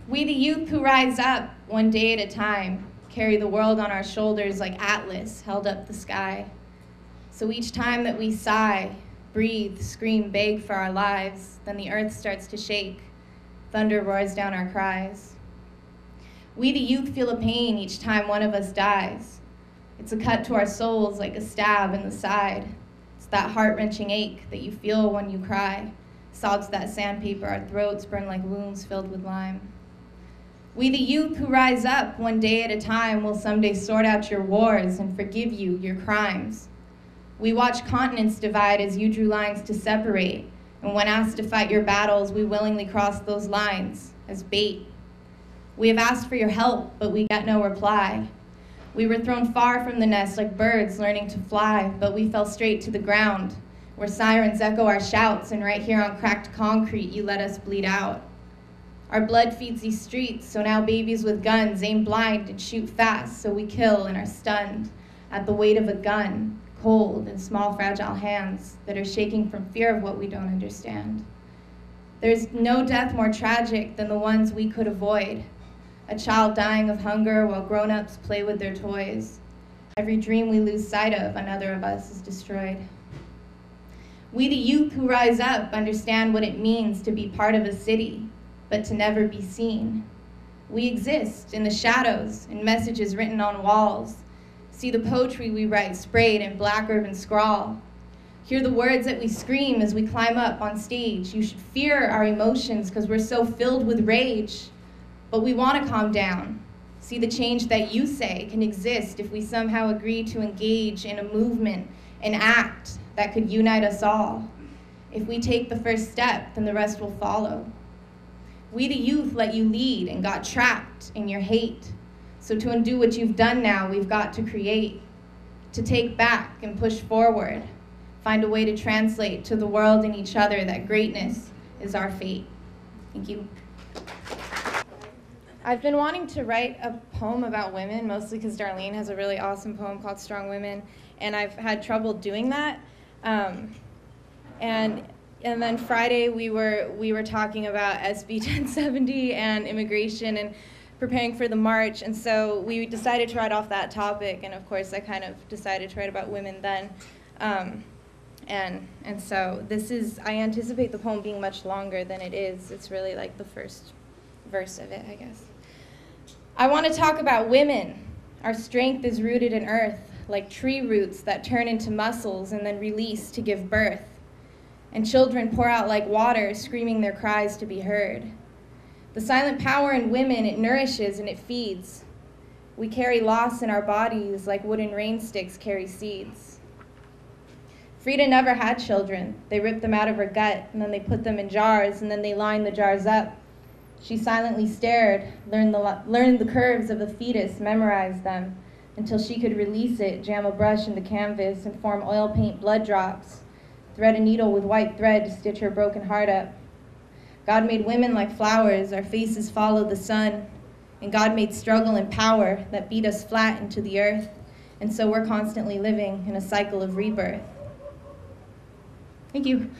We the youth who rise up one day at a time, carry the world on our shoulders like Atlas held up the sky. So each time that we sigh, breathe, scream, beg for our lives, then the earth starts to shake. Thunder roars down our cries. We the youth feel a pain each time one of us dies. It's a cut to our souls like a stab in the side. It's that heart-wrenching ache that you feel when you cry. Sobs that sandpaper, our throats burn like wounds filled with lime. We the youth who rise up one day at a time will someday sort out your wars and forgive you your crimes. We watch continents divide as you drew lines to separate, and when asked to fight your battles, we willingly cross those lines as bait. We have asked for your help, but we got no reply. We were thrown far from the nest like birds learning to fly, but we fell straight to the ground, where sirens echo our shouts, and right here on cracked concrete, you let us bleed out. Our blood feeds these streets, so now babies with guns aim blind and shoot fast, so we kill and are stunned at the weight of a gun, cold and small fragile hands that are shaking from fear of what we don't understand. There's no death more tragic than the ones we could avoid. A child dying of hunger while grown-ups play with their toys. Every dream we lose sight of, another of us is destroyed. We the youth who rise up understand what it means to be part of a city, but to never be seen. We exist in the shadows, in messages written on walls. See the poetry we write sprayed in black urban scrawl. Hear the words that we scream as we climb up on stage. You should fear our emotions because we're so filled with rage. But we want to calm down. See the change that you say can exist if we somehow agree to engage in a movement, an act that could unite us all. If we take the first step, then the rest will follow. We the youth let you lead and got trapped in your hate. So to undo what you've done now, we've got to create, to take back and push forward, find a way to translate to the world and each other that greatness is our fate. Thank you. I've been wanting to write a poem about women, mostly because Darlene has a really awesome poem called Strong Women, and I've had trouble doing that. And then Friday we were talking about SB 1070 and immigration and preparing for the march, and so we decided to write off that topic, and of course I kind of decided to write about women then. And so I anticipate the poem being much longer than it is. It's really like the first verse of it, I guess. I want to talk about women. Our strength is rooted in earth, like tree roots that turn into muscles and then release to give birth. And children pour out like water, screaming their cries to be heard. The silent power in women, it nourishes and it feeds. We carry loss in our bodies like wooden rain sticks carry seeds. Frida never had children. They ripped them out of her gut, and then they put them in jars, and then they lined the jars up. She silently stared, learned the curves of the fetus, memorized them, until she could release it, jam a brush into canvas, and form oil paint blood drops, thread a needle with white thread to stitch her broken heart up. God made women like flowers, our faces follow the sun, and God made struggle and power that beat us flat into the earth, and so we're constantly living in a cycle of rebirth. Thank you.